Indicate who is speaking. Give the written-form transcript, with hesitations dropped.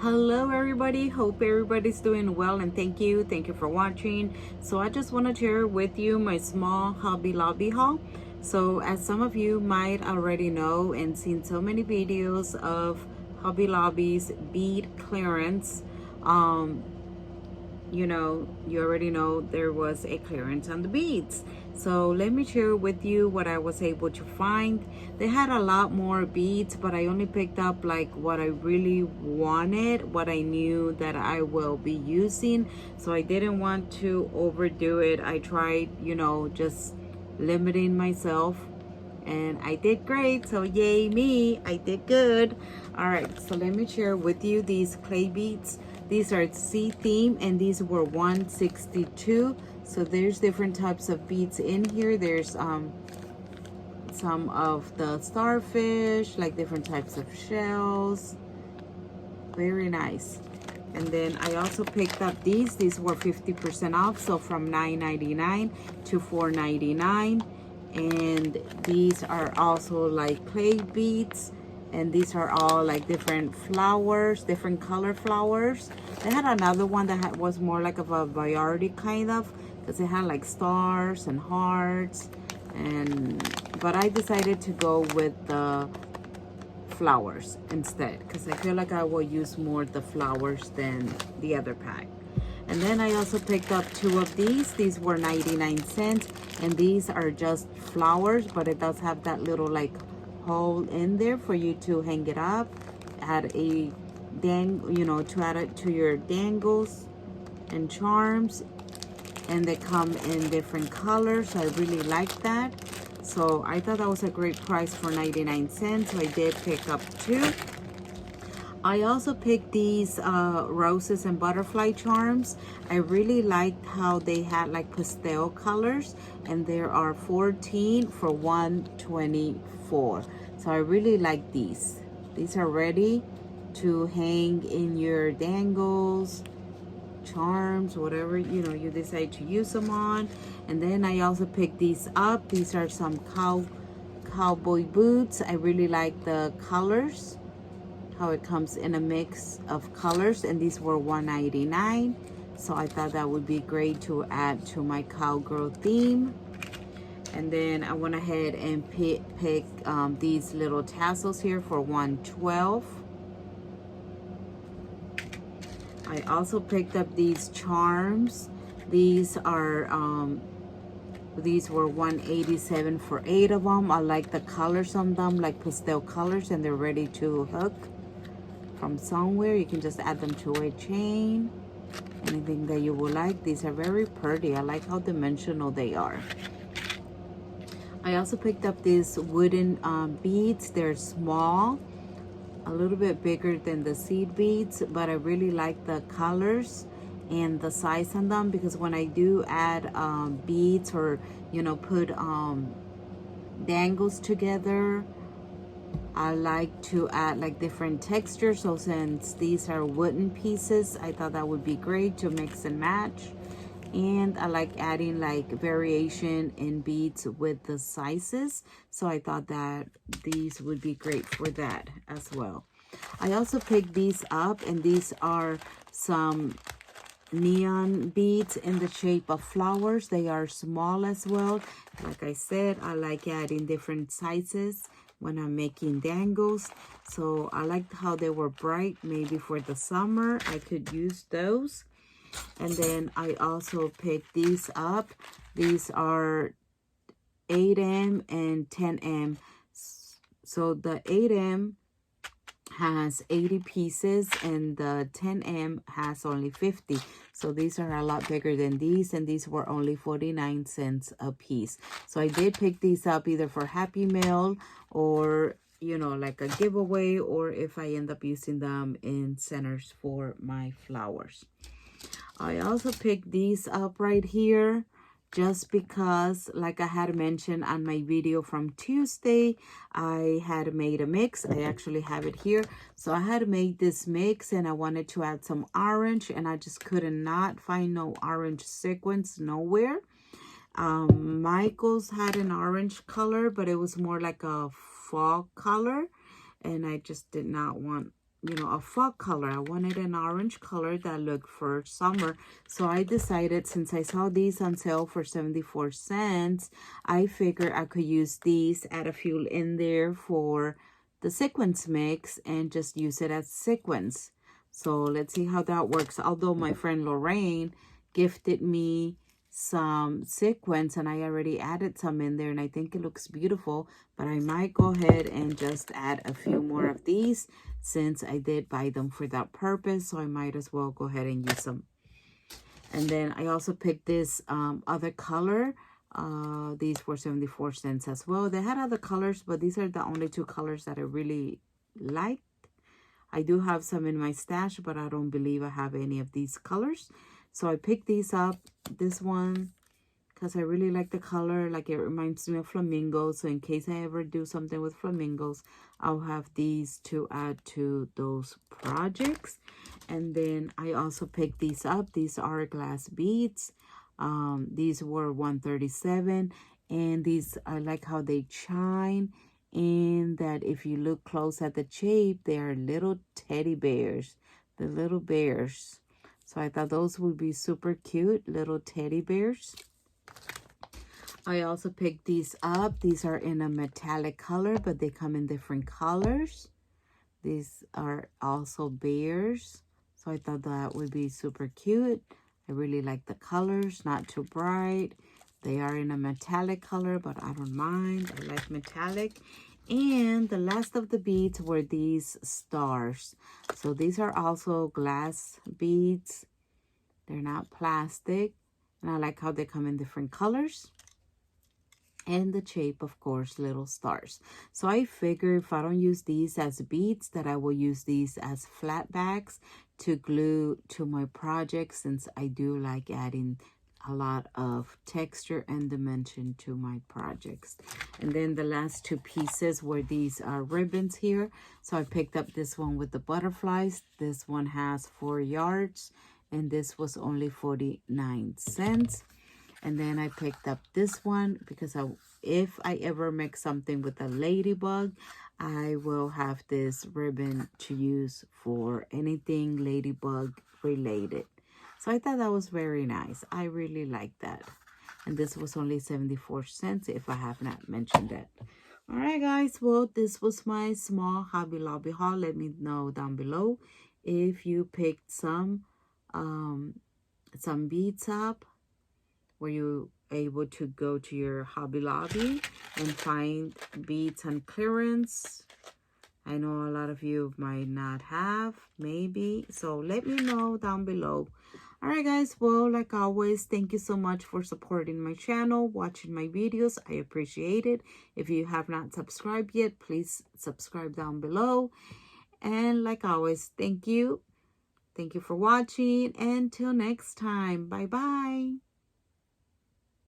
Speaker 1: Hello everybody, hope everybody's doing well, and thank you for watching. So I just want to share with you my small Hobby Lobby haul. So as some of you might already know and seen so many videos of Hobby Lobby's bead clearance, um you already know there was a clearance on the beads. So let me share with you what I was able to find. They had a lot more beads, but I only picked up like what I really wanted, what I knew that I will be using. So I didn't want to overdo it. I tried, just limiting myself, and I did great. So yay me, I did good. All right, so let me share with you these clay beads. These are sea theme, and these were 162. So there's different types of beads in here. There's some of the starfish, like different types of shells. Very nice. And then I also picked up these were 50% off, so from $9.99 to $4.99. And these are also like clay beads, and these are all like different flowers, different color flowers. They had another one that was more like of a variety kind of, because it had like stars and hearts, and but I decided to go with the flowers instead, because I feel like I will use more the flowers than the other pack. And then I also picked up two of these were 99 cents, and these are just flowers, but it does have that little like hole in there for you to hang it up, add a to add it to your dangles and charms. And they come in different colors, so I really like that. So I thought that was a great price for 99 cents, so I did pick up two. I also picked these roses and butterfly charms. I really liked how they had like pastel colors, and there are 14 for 124. So I really like these. These are ready to hang in your dangles, charms, whatever you decide to use them on. And then I also picked these up. These are some cowboy boots. I really like the colors, how it comes in a mix of colors, and these were $1.99. So I thought that would be great to add to my cowgirl theme. And then I went ahead and pick these little tassels here for $112. I also picked up these charms. These are these were $187 for 8 of them. I like the colors on them, like pastel colors, and they're ready to hook from somewhere. You can just add them to a chain, anything that you would like. These are very pretty. I like how dimensional they are. I also picked up these wooden beads. They're small, a little bit bigger than the seed beads, but I really like the colors and the size on them, because when I do add beads or put dangles together, I like to add like different textures. So since these are wooden pieces, I thought that would be great to mix and match. And I like adding like variation in beads with the sizes, so I thought that these would be great for that as well. I also picked these up, and these are some neon beads in the shape of flowers. They are small as well. Like I said, I like adding different sizes when I'm making dangles. So I liked how they were bright. Maybe for the summer I could use those. And then I also picked these up. These are 8M and 10M. So the 8M has 80 pieces, and the 10M has only 50. So these are a lot bigger than these, and these were only 49 cents a piece. So I did pick these up either for Happy Mail or like a giveaway, or if I end up using them in centers for my flowers. I also picked these up right here just because, like I had mentioned on my video from Tuesday, I had made a mix. I actually have it here. So I had made this mix, and I wanted to add some orange, and I just could not find no orange sequins nowhere. Michael's had an orange color, but it was more like a fall color, and I just did not want you know, a fall color. I wanted an orange color that looked for summer. So I decided, since I saw these on sale for 74 cents, I figured I could use these, add a few in there for the sequins mix, and just use it as sequins. So let's see how that works. Although my friend Lorraine gifted me some sequins and I already added some in there and I think it looks beautiful, but I might go ahead and just add a few more of these since I did buy them for that purpose, so I might as well go ahead and use them. And then I also picked this other color. These were 74 cents as well. They had other colors, but these are the only two colors that I really liked. I do have some in my stash, but I don't believe I have any of these colors. So I picked these up. This one, because I really like the color. Like, it reminds me of flamingos. So in case I ever do something with flamingos, I'll have these to add to those projects. And then I also picked these up. These are glass beads. These were 137, and these, I like how they shine, and that if you look close at the shape, they are little teddy bears, the little bears. So I thought those would be super cute, little teddy bears. I also picked these up. These are in a metallic color, but they come in different colors. These are also bears. So I thought that would be super cute. I really like the colors, not too bright. They are in a metallic color, but I don't mind. I like metallic. And the last of the beads were these stars. So these are also glass beads. They're not plastic. And I like how they come in different colors. And the shape, of course, little stars. So I figure if I don't use these as beads, that I will use these as flat bags to glue to my project, since I do like adding a lot of texture and dimension to my projects. And then the last two pieces were these ribbons here. So I picked up this one with the butterflies. This one has 4 yards, and this was only 49 cents. And then I picked up this one because if I ever make something with a ladybug, I will have this ribbon to use for anything ladybug related. So I thought that was very nice. I really like that. And this was only 74 cents if I have not mentioned that. All right, guys. Well, this was my small Hobby Lobby haul. Let me know down below if you picked some beads up. Were you able to go to your Hobby Lobby and find beads on clearance? I know a lot of you might not have, maybe. So let me know down below. All right, guys. Well, like always, thank you so much for supporting my channel, watching my videos. I appreciate it. If you have not subscribed yet, please subscribe down below. And like always, thank you. Thank you for watching. Until next time. Bye-bye.